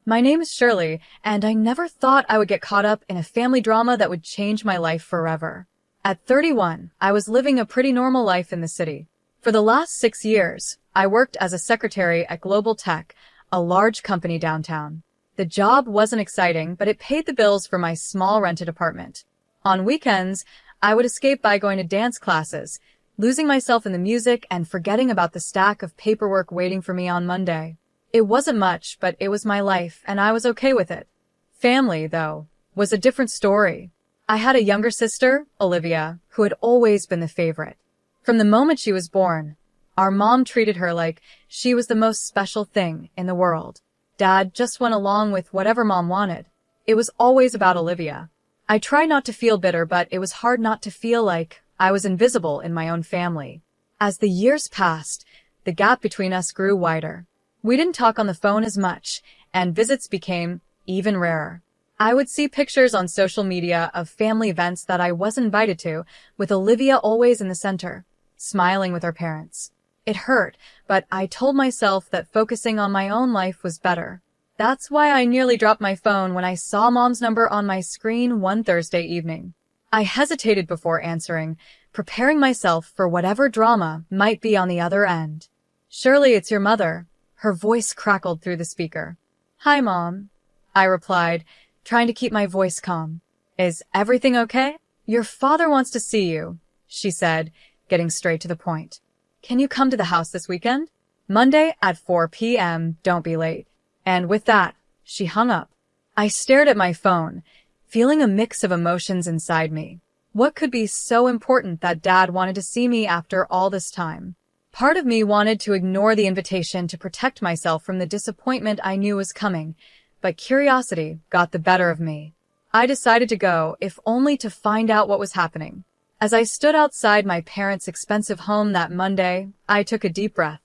My name is Shirley, and I never thought I would get caught up in a family drama that would change my life forever. At 31, I was living a pretty normal life in the city. For the last 6 years, I worked as a secretary at Global Tech, a large company downtown. The job wasn't exciting, but it paid the bills for my small rented apartment. On weekends, I would escape by going to dance classes, losing myself in the music and forgetting about the stack of paperwork waiting for me on Monday. It wasn't much, but it was my life, and I was okay with it. Family, though, was a different story. I had a younger sister, Olivia, who had always been the favorite. From the moment she was born, our mom treated her like she was the most special thing in the world. Dad just went along with whatever Mom wanted. It was always about Olivia. I tried not to feel bitter, but it was hard not to feel like I was invisible in my own family. As the years passed, the gap between us grew wider. We didn't talk on the phone as much, and visits became even rarer. I would see pictures on social media of family events that I wasn't invited to, with Olivia always in the center, smiling with her parents. It hurt, but I told myself that focusing on my own life was better. That's why I nearly dropped my phone when I saw Mom's number on my screen one Thursday evening. I hesitated before answering, preparing myself for whatever drama might be on the other end. "Surely it's your mother." Her voice crackled through the speaker. "Hi, Mom," I replied, trying to keep my voice calm. "Is everything okay?" "Your father wants to see you," she said, getting straight to the point. "Can you come to the house this weekend? Monday at 4 p.m., don't be late." And with that, she hung up. I stared at my phone, feeling a mix of emotions inside me. What could be so important that Dad wanted to see me after all this time? Part of me wanted to ignore the invitation to protect myself from the disappointment I knew was coming, but curiosity got the better of me. I decided to go, if only to find out what was happening. As I stood outside my parents' expensive home that Monday, I took a deep breath.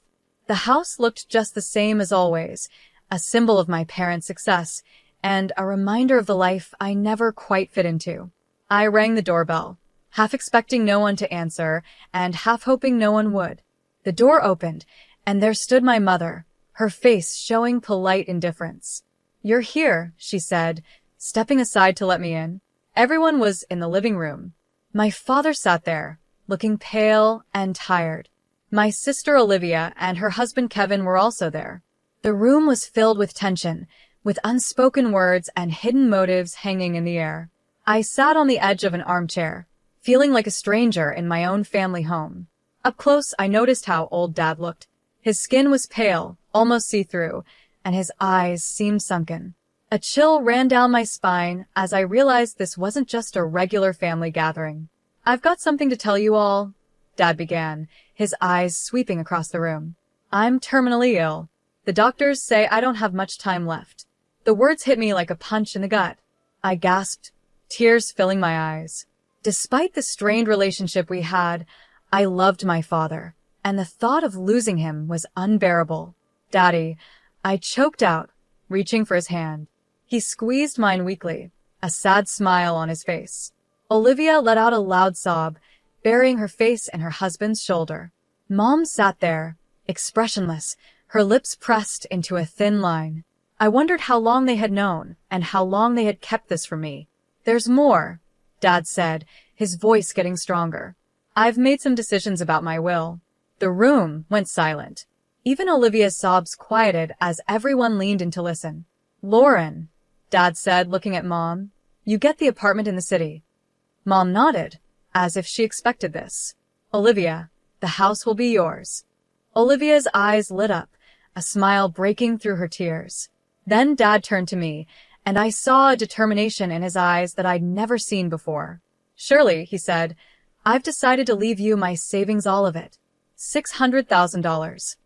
The house looked just the same as always, a symbol of my parents' success, and a reminder of the life I never quite fit into. I rang the doorbell, half expecting no one to answer, and half hoping no one would. The door opened, and there stood my mother, her face showing polite indifference. "You're here," she said, stepping aside to let me in. Everyone was in the living room. My father sat there, looking pale and tired. My sister Olivia and her husband Kevin were also there. The room was filled with tension, with unspoken words and hidden motives hanging in the air. I sat on the edge of an armchair, feeling like a stranger in my own family home. Up close, I noticed how old Dad looked. His skin was pale, almost see-through, and his eyes seemed sunken. A chill ran down my spine as I realized this wasn't just a regular family gathering. "I've got something to tell you all," Dad began, his eyes sweeping across the room. "I'm terminally ill. The doctors say I don't have much time left." The words hit me like a punch in the gut. I gasped, tears filling my eyes. Despite the strained relationship we had, I loved my father, and the thought of losing him was unbearable. "Daddy," I choked out, reaching for his hand. He squeezed mine weakly, a sad smile on his face. Olivia let out a loud sob, burying her face in her husband's shoulder. Mom sat there, expressionless, her lips pressed into a thin line. I wondered how long they had known, and how long they had kept this from me. "There's more," Dad said, his voice getting stronger. "I've made some decisions about my will." The room went silent. Even Olivia's sobs quieted as everyone leaned in to listen. "Lauren," Dad said, looking at Mom, "you get the apartment in the city." Mom nodded, as if she expected this. "Olivia, the house will be yours." Olivia's eyes lit up, a smile breaking through her tears. Then Dad turned to me, and I saw a determination in his eyes that I'd never seen before. "Shirley," he said, "I've decided to leave you my savings, all of it. $600,000.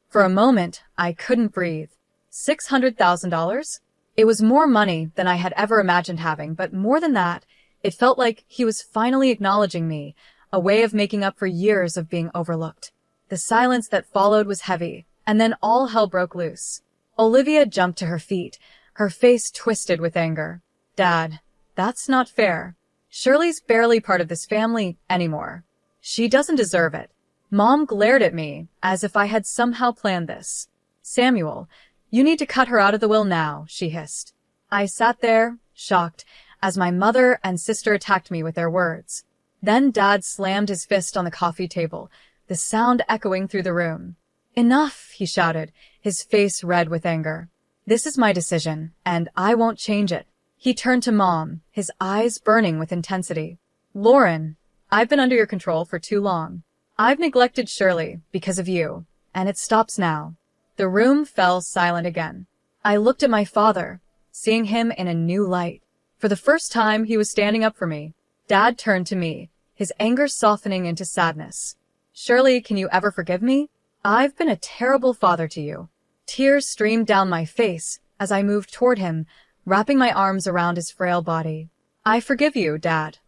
For a moment, I couldn't breathe. $600,000? It was more money than I had ever imagined having, but more than that, it felt like he was finally acknowledging me, a way of making up for years of being overlooked. The silence that followed was heavy, and then all hell broke loose. Olivia jumped to her feet, her face twisted with anger. "Dad, that's not fair. Shirley's barely part of this family anymore. She doesn't deserve it." Mom glared at me as if I had somehow planned this. "Samuel, You need to cut her out of the will now, she hissed. I sat there, shocked, as my mother and sister attacked me with their words. Then Dad slammed his fist on the coffee table, the sound echoing through the room. Enough, he shouted, his face red with anger. This is my decision, and I won't change it. He turned to Mom, his eyes burning with intensity. Lauren, I've been under your control for too long. I've neglected Shirley because of you, and it stops now. The room fell silent again. I looked at my father, seeing him in a new light. For the first time, he was standing up for me. Dad turned to me, his anger softening into sadness. Shirley, can you ever forgive me? I've been a terrible father to you. Tears streamed down my face as I moved toward him, wrapping my arms around his frail body. I forgive you, Dad,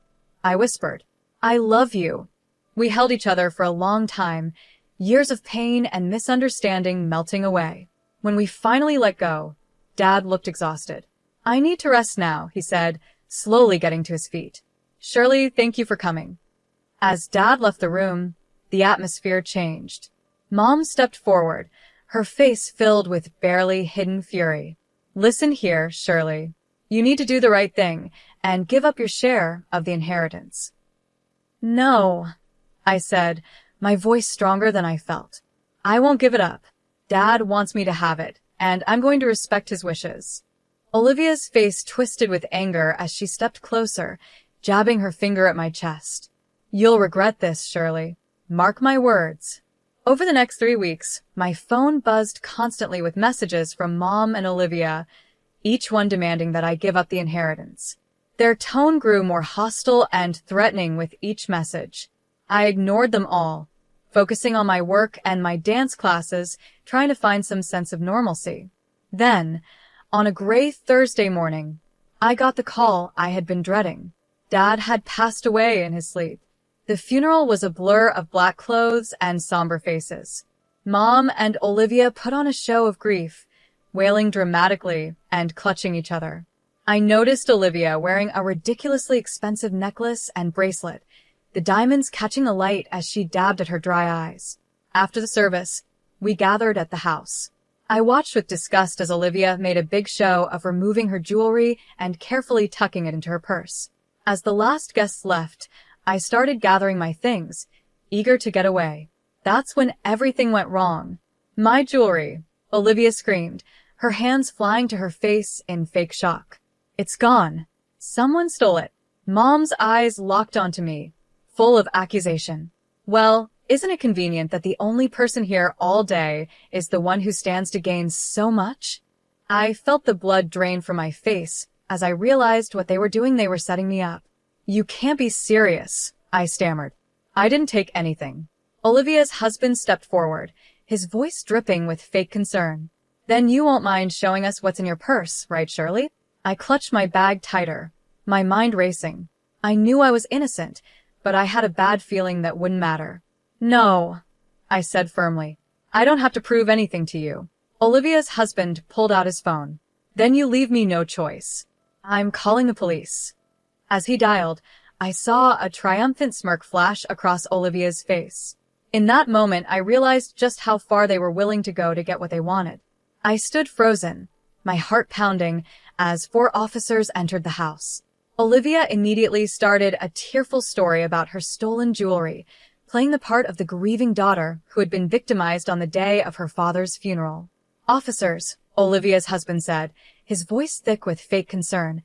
I whispered. I love you. We held each other for a long time, years of pain and misunderstanding melting away. When we finally let go, Dad looked exhausted. I need to rest now, he said, slowly getting to his feet. Shirley, thank you for coming. As Dad left the room, the atmosphere changed. Mom stepped forward, her face filled with barely hidden fury. Listen here, Shirley. You need to do the right thing and give up your share of the inheritance. No, I said, my voice stronger than I felt. I won't give it up. Dad wants me to have it, and I'm going to respect his wishes. Olivia's face twisted with anger as she stepped closer, jabbing her finger at my chest. You'll regret this, Shirley. Mark my words. Over the next 3 weeks, my phone buzzed constantly with messages from Mom and Olivia, each one demanding that I give up the inheritance. Their tone grew more hostile and threatening with each message. I ignored them all, focusing on my work and my dance classes, trying to find some sense of normalcy. Then, on a gray Thursday morning, I got the call I had been dreading. Dad had passed away in his sleep. The funeral was a blur of black clothes and somber faces. Mom and Olivia put on a show of grief, wailing dramatically and clutching each other. I noticed Olivia wearing a ridiculously expensive necklace and bracelet, the diamonds catching alight as she dabbed at her dry eyes. After the service, we gathered at the house. I watched with disgust as Olivia made a big show of removing her jewelry and carefully tucking it into her purse. As the last guests left, I started gathering my things, eager to get away. That's when everything went wrong. My jewelry, Olivia screamed, her hands flying to her face in fake shock. It's gone. Someone stole it. Mom's eyes locked onto me, full of accusation. Well, isn't it convenient that the only person here all day is the one who stands to gain so much? I felt the blood drain from my face as I realized what they were doing. They were setting me up. You can't be serious, I stammered. I didn't take anything. Olivia's husband stepped forward, his voice dripping with fake concern. Then you won't mind showing us what's in your purse, right, Shirley? I clutched my bag tighter, my mind racing. I knew I was innocent, but I had a bad feeling that wouldn't matter. No, I said firmly. I don't have to prove anything to you. Olivia's husband pulled out his phone. Then you leave me no choice. I'm calling the police. As he dialed, I saw a triumphant smirk flash across Olivia's face. In that moment, I realized just how far they were willing to go to get what they wanted. I stood frozen, my heart pounding, as 4 officers entered the house. Olivia immediately started a tearful story about her stolen jewelry, playing the part of the grieving daughter who had been victimized on the day of her father's funeral. Officers, Olivia's husband said, his voice thick with fake concern,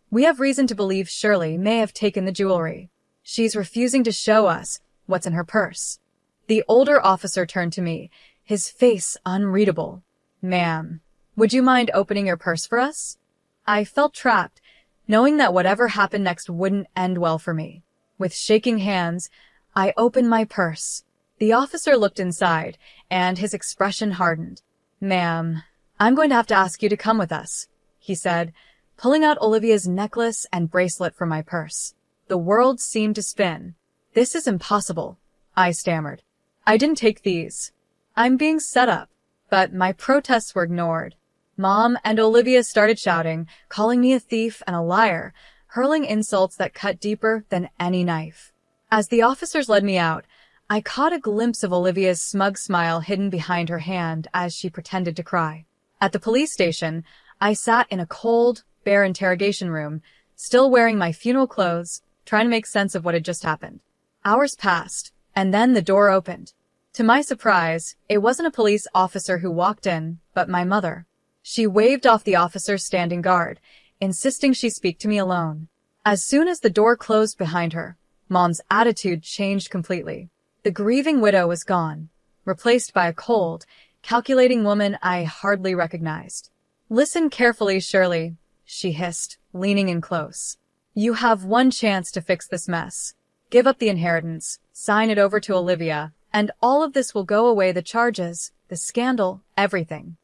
we have reason to believe Shirley may have taken the jewelry. She's refusing to show us what's in her purse. The older officer turned to me, his face unreadable. Ma'am, would you mind opening your purse for us? I felt trapped, knowing that whatever happened next wouldn't end well for me. With shaking hands, I opened my purse. The officer looked inside, and his expression hardened. Ma'am, I'm going to have to ask you to come with us, he said, pulling out Olivia's necklace and bracelet from my purse. The world seemed to spin. This is impossible, I stammered. I didn't take these. I'm being set up. But my protests were ignored. Mom and Olivia started shouting, calling me a thief and a liar, hurling insults that cut deeper than any knife. As the officers led me out, I caught a glimpse of Olivia's smug smile hidden behind her hand as she pretended to cry. At the police station, I sat in a cold, bare interrogation room, still wearing my funeral clothes, trying to make sense of what had just happened. Hours passed, and then the door opened. To my surprise, it wasn't a police officer who walked in, but my mother. She waved off the officer standing guard, insisting she speak to me alone. As soon as the door closed behind her, Mom's attitude changed completely. The grieving widow was gone, replaced by a cold, calculating woman I hardly recognized. "Listen carefully, Shirley," she hissed, leaning in close. "You have one chance to fix this mess. Give up the inheritance, sign it over to Olivia, and all of this will go away, the charges, the scandal, everything."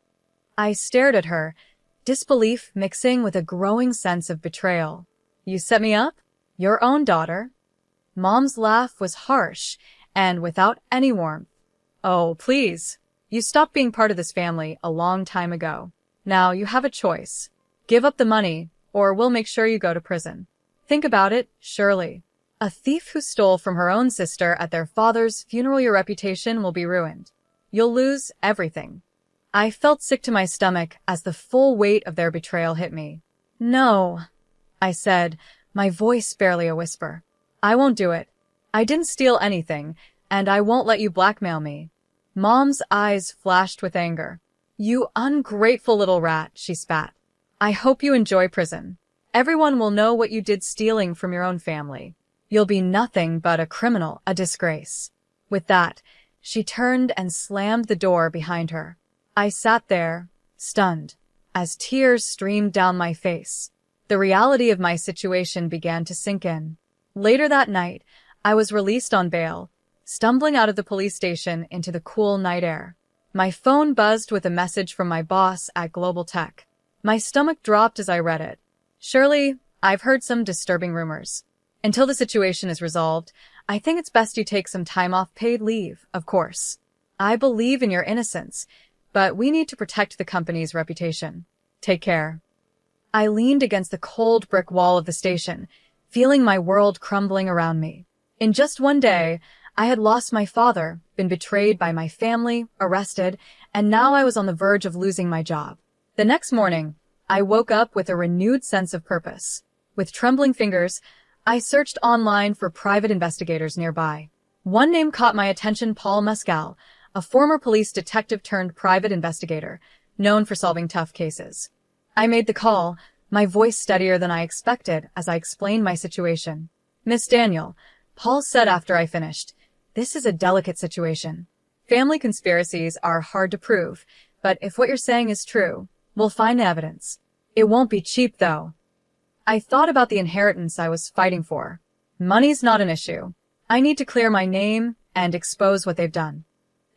I stared at her, disbelief mixing with a growing sense of betrayal. "You set me up? Your own daughter?" Mom's laugh was harsh and without any warmth. "Oh, please. You stopped being part of this family a long time ago. Now you have a choice. Give up the money, or we'll make sure you go to prison. Think about it, Shirley. A thief who stole from her own sister at their father's funeral, your reputation will be ruined. You'll lose everything." I felt sick to my stomach as the full weight of their betrayal hit me. "No," I said, my voice barely a whisper. "I won't do it. I didn't steal anything, and I won't let you blackmail me." Mom's eyes flashed with anger. "You ungrateful little rat," she spat. "I hope you enjoy prison. Everyone will know what you did stealing from your own family. You'll be nothing but a criminal, a disgrace." With that, she turned and slammed the door behind her. I sat there, stunned, as tears streamed down my face. The reality of my situation began to sink in. Later that night, I was released on bail, stumbling out of the police station into the cool night air. My phone buzzed with a message from my boss at Global Tech. My stomach dropped as I read it. "Shirley, I've heard some disturbing rumors. Until the situation is resolved, I think it's best you take some time off, paid leave, of course. I believe in your innocence, but we need to protect the company's reputation. Take care." I leaned against the cold brick wall of the station, feeling my world crumbling around me. In just one day, I had lost my father, been betrayed by my family, arrested, and now I was on the verge of losing my job. The next morning, I woke up with a renewed sense of purpose. With trembling fingers, I searched online for private investigators nearby. One name caught my attention: Paul Mescal, a former police detective turned private investigator, known for solving tough cases. I made the call, my voice steadier than I expected as I explained my situation. "Miss Daniel," Paul said after I finished, "this is a delicate situation. Family conspiracies are hard to prove, but if what you're saying is true, we'll find evidence. It won't be cheap, though." I thought about the inheritance I was fighting for. Money's not an issue. I need to clear my name and expose what they've done.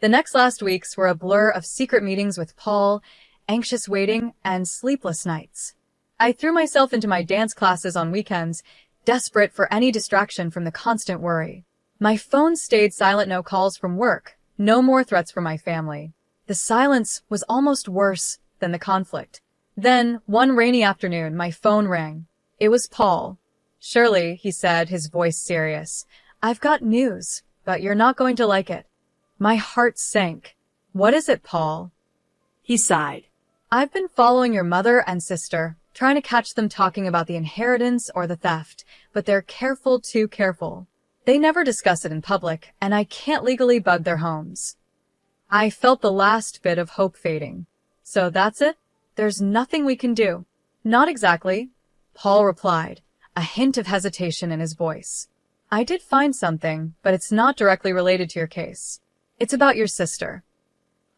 The last weeks were a blur of secret meetings with Paul, anxious waiting, and sleepless nights. I threw myself into my dance classes on weekends, desperate for any distraction from the constant worry. My phone stayed silent, no calls from work, no more threats from my family. The silence was almost worse than the conflict. Then, one rainy afternoon, my phone rang. It was Paul. "Shirley," he said, his voice serious, "I've got news, but you're not going to like it." My heart sank. "What is it, Paul?" He sighed. "I've been following your mother and sister, trying to catch them talking about the inheritance or the theft, but they're careful, too careful. They never discuss it in public, and I can't legally bug their homes." I felt the last bit of hope fading. "So that's it? There's nothing we can do?" "Not exactly," Paul replied, a hint of hesitation in his voice. "I did find something, but it's not directly related to your case. It's about your sister."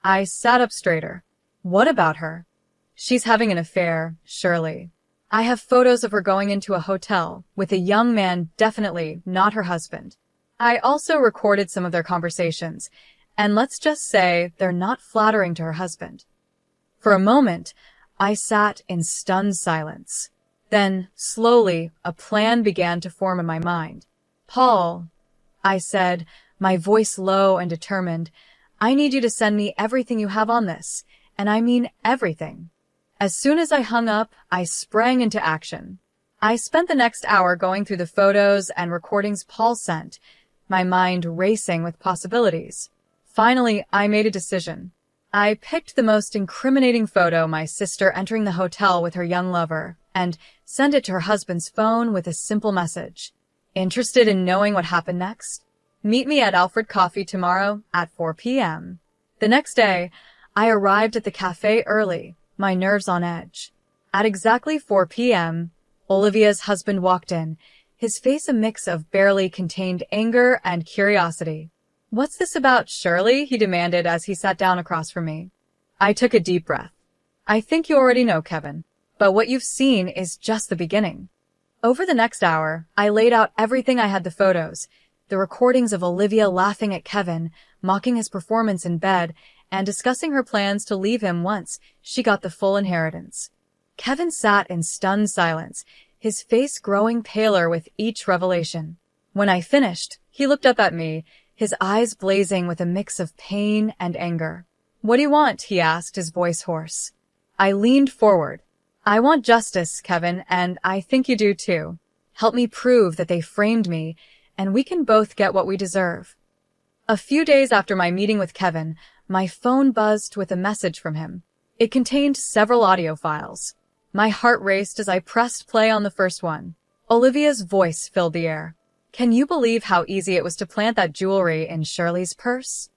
I sat up straighter. "What about her?" "She's having an affair, Shirley. I have photos of her going into a hotel with a young man, definitely not her husband. I also recorded some of their conversations, and let's just say they're not flattering to her husband." For a moment, I sat in stunned silence. Then, slowly, a plan began to form in my mind. "Paul," I said, my voice low and determined, "I need you to send me everything you have on this, and I mean everything." As soon as I hung up, I sprang into action. I spent the next hour going through the photos and recordings Paul sent, my mind racing with possibilities. Finally, I made a decision. I picked the most incriminating photo, my sister entering the hotel with her young lover, and sent it to her husband's phone with a simple message. Interested in knowing what happened next? Meet me at Alfred Coffee tomorrow at 4 p.m. The next day, I arrived at the cafe early, my nerves on edge. At exactly 4 p.m., Olivia's husband walked in, his face a mix of barely contained anger and curiosity. "What's this about, Shirley?" he demanded as he sat down across from me. I took a deep breath. "I think you already know, Kevin, but what you've seen is just the beginning." Over the next hour, I laid out everything. I had the photos, the recordings of Olivia laughing at Kevin, mocking his performance in bed, and discussing her plans to leave him once she got the full inheritance. Kevin sat in stunned silence, his face growing paler with each revelation. When I finished, he looked up at me, his eyes blazing with a mix of pain and anger. "What do you want?" he asked, his voice hoarse. I leaned forward. "I want justice, Kevin, and I think you do too. Help me prove that they framed me, and we can both get what we deserve." A few days after my meeting with Kevin, my phone buzzed with a message from him. It contained several audio files. My heart raced as I pressed play on the first one. Olivia's voice filled the air. "Can you believe how easy it was to plant that jewelry in Shirley's purse?"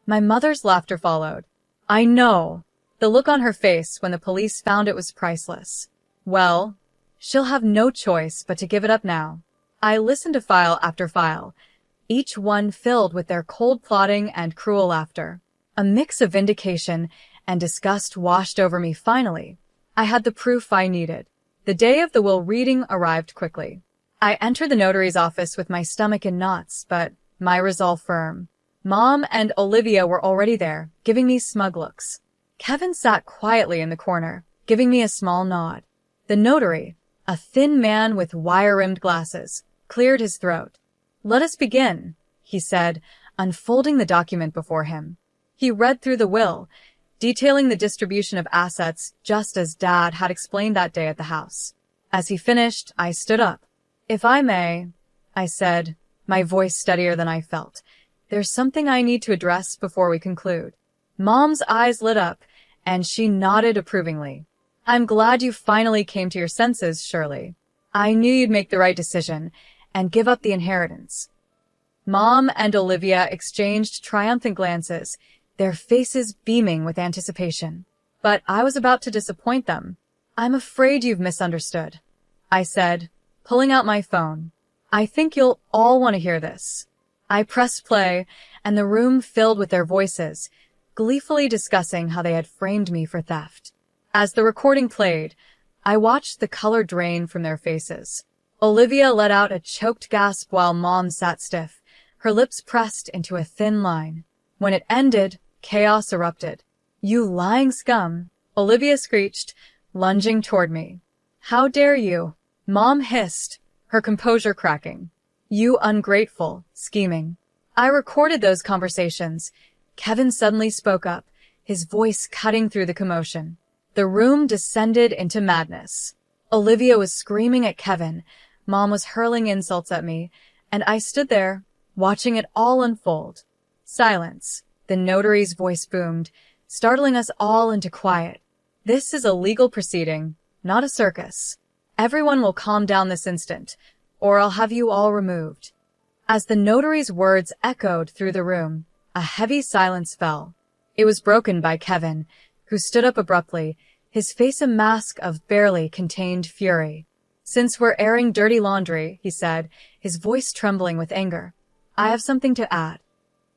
My mother's laughter followed. "I know." The look on her face when the police found it was priceless. "Well, she'll have no choice but to give it up now." I listened to file after file, each one filled with their cold plotting and cruel laughter. A mix of vindication and disgust washed over me. Finally, I had the proof I needed. The day of the will reading arrived quickly. I entered the notary's office with my stomach in knots, but my resolve firm. Mom and Olivia were already there, giving me smug looks. Kevin sat quietly in the corner, giving me a small nod. The notary, a thin man with wire-rimmed glasses, cleared his throat. "Let us begin," he said, unfolding the document before him. He read through the will, detailing the distribution of assets just as Dad had explained that day at the house. As he finished, I stood up. "If I may," I said, my voice steadier than I felt, "there's something I need to address before we conclude." Mom's eyes lit up, and she nodded approvingly. "I'm glad you finally came to your senses, Shirley. I knew you'd make the right decision and give up the inheritance." Mom and Olivia exchanged triumphant glances, their faces beaming with anticipation. But I was about to disappoint them. "I'm afraid you've misunderstood," I said, pulling out my phone. "I think you'll all want to hear this." I pressed play, and the room filled with their voices, gleefully discussing how they had framed me for theft. As the recording played, I watched the color drain from their faces. Olivia let out a choked gasp while Mom sat stiff, her lips pressed into a thin line. When it ended, chaos erupted. "You lying scum," Olivia screeched, lunging toward me. "How dare you?" Mom hissed, her composure cracking. "You ungrateful, scheming." I recorded those conversations. Kevin suddenly spoke up, his voice cutting through the commotion. The room descended into madness. Olivia was screaming at Kevin, Mom was hurling insults at me, and I stood there, watching it all unfold. Silence. The notary's voice boomed, startling us all into quiet. "This is a legal proceeding, not a circus. Everyone will calm down this instant, or I'll have you all removed." As the notary's words echoed through the room, a heavy silence fell. It was broken by Kevin, who stood up abruptly, his face a mask of barely contained fury. "Since we're airing dirty laundry," he said, his voice trembling with anger, "I have something to add."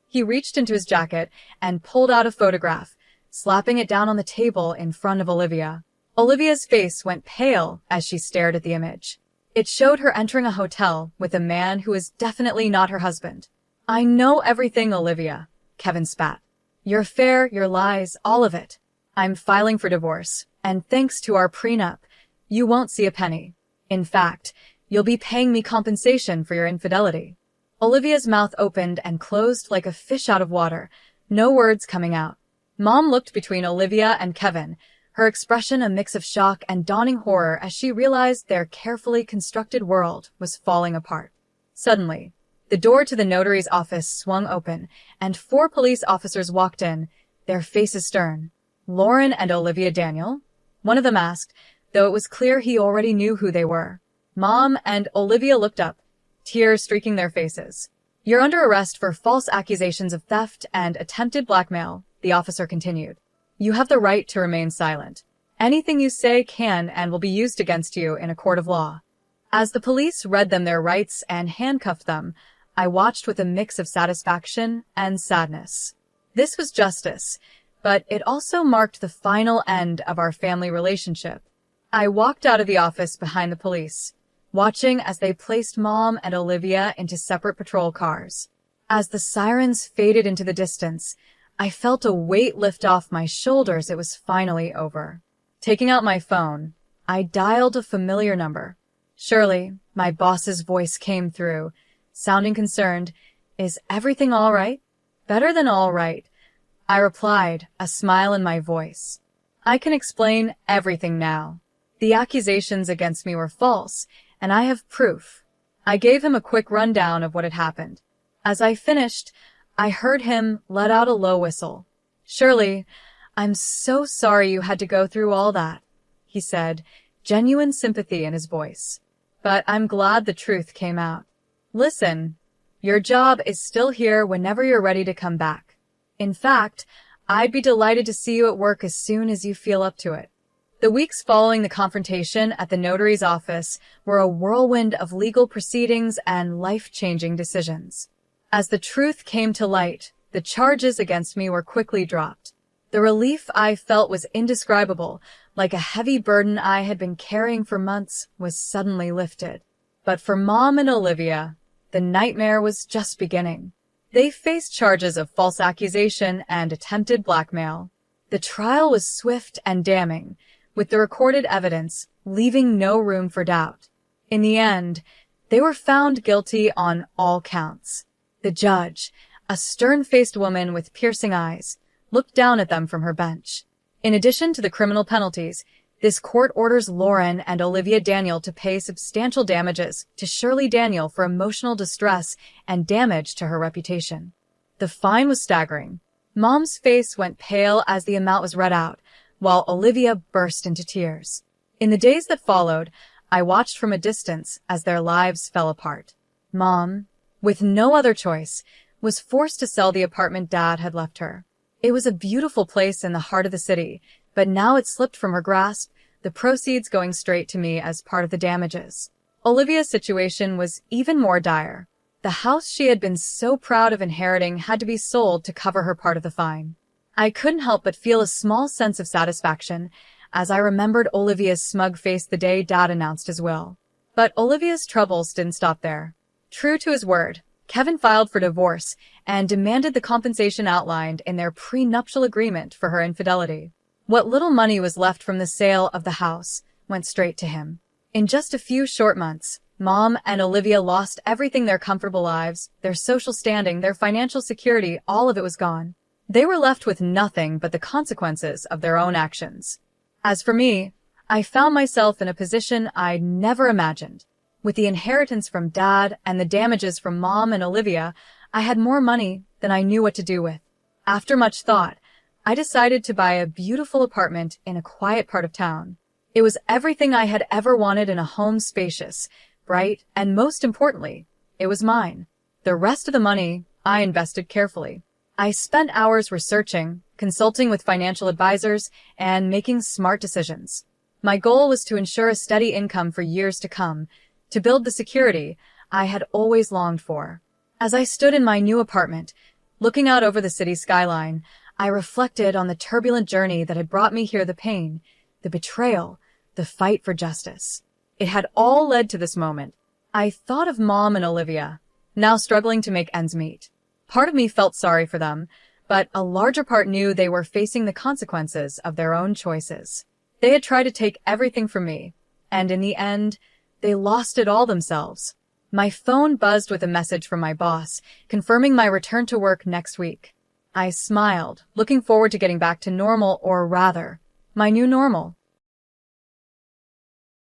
He reached into his jacket and pulled out a photograph, slapping it down on the table in front of Olivia. Olivia's face went pale as she stared at the image. It showed her entering a hotel with a man who was definitely not her husband. "I know everything, Olivia," Kevin spat. "Your affair, your lies, all of it. I'm filing for divorce, and thanks to our prenup, you won't see a penny. In fact, you'll be paying me compensation for your infidelity." Olivia's mouth opened and closed like a fish out of water, no words coming out. Mom looked between Olivia and Kevin, her expression a mix of shock and dawning horror as she realized their carefully constructed world was falling apart. Suddenly, the door to the notary's office swung open, and 4 police officers walked in, their faces stern. Lauren and Olivia Daniel? One of them asked, though it was clear he already knew who they were. Mom and Olivia looked up, tears streaking their faces. "You're under arrest for false accusations of theft and attempted blackmail," the officer continued. "You have the right to remain silent. Anything you say can and will be used against you in a court of law." As the police read them their rights and handcuffed them, I watched with a mix of satisfaction and sadness. This was justice, but it also marked the final end of our family relationship. I walked out of the office behind the police, watching as they placed Mom and Olivia into separate patrol cars. As the sirens faded into the distance, I felt a weight lift off my shoulders. It was finally over. Taking out my phone, I dialed a familiar number. Shirley, my boss's voice came through, sounding concerned. "Is everything all right?" "Better than all right," I replied, a smile in my voice. "I can explain everything now. The accusations against me were false, and I have proof." I gave him a quick rundown of what had happened. As I finished, I heard him let out a low whistle. "Shirley, I'm so sorry you had to go through all that," he said, genuine sympathy in his voice. "But I'm glad the truth came out. Listen, your job is still here whenever you're ready to come back. In fact, I'd be delighted to see you at work as soon as you feel up to it." The weeks following the confrontation at the notary's office were a whirlwind of legal proceedings and life-changing decisions. As the truth came to light, the charges against me were quickly dropped. The relief I felt was indescribable, like a heavy burden I had been carrying for months was suddenly lifted. But for Mom and Olivia, the nightmare was just beginning. They faced charges of false accusation and attempted blackmail. The trial was swift and damning, with the recorded evidence leaving no room for doubt. In the end, they were found guilty on all counts. The judge, a stern-faced woman with piercing eyes, looked down at them from her bench. In addition to the criminal penalties, this court orders Lauren and Olivia Daniel to pay substantial damages to Shirley Daniel for emotional distress and damage to her reputation. The fine was staggering. Mom's face went pale as the amount was read out, while Olivia burst into tears. In the days that followed, I watched from a distance as their lives fell apart. Mom, with no other choice, was forced to sell the apartment Dad had left her. It was a beautiful place in the heart of the city, but now it slipped from her grasp, the proceeds going straight to me as part of the damages. Olivia's situation was even more dire. The house she had been so proud of inheriting had to be sold to cover her part of the fine. I couldn't help but feel a small sense of satisfaction as I remembered Olivia's smug face the day Dad announced his will. But Olivia's troubles didn't stop there. True to his word, Kevin filed for divorce and demanded the compensation outlined in their prenuptial agreement for her infidelity. What little money was left from the sale of the house went straight to him. In just a few short months, Mom and Olivia lost everything: their comfortable lives, their social standing, their financial security. All of it was gone. They were left with nothing but the consequences of their own actions. As for me, I found myself in a position I'd never imagined. With the inheritance from Dad and the damages from Mom and Olivia, I had more money than I knew what to do with. After much thought, I decided to buy a beautiful apartment in a quiet part of town. It was everything I had ever wanted in a home: spacious, bright, and most importantly, it was mine. The rest of the money I invested carefully. I spent hours researching, consulting with financial advisors, and making smart decisions. My goal was to ensure a steady income for years to come, to build the security I had always longed for. As I stood in my new apartment, looking out over the city skyline, I reflected on the turbulent journey that had brought me here: the pain, the betrayal, the fight for justice. It had all led to this moment. I thought of Mom and Olivia, now struggling to make ends meet. Part of me felt sorry for them, but a larger part knew they were facing the consequences of their own choices. They had tried to take everything from me, and in the end, they lost it all themselves. My phone buzzed with a message from my boss, confirming my return to work next week. I smiled, looking forward to getting back to normal, or rather, my new normal.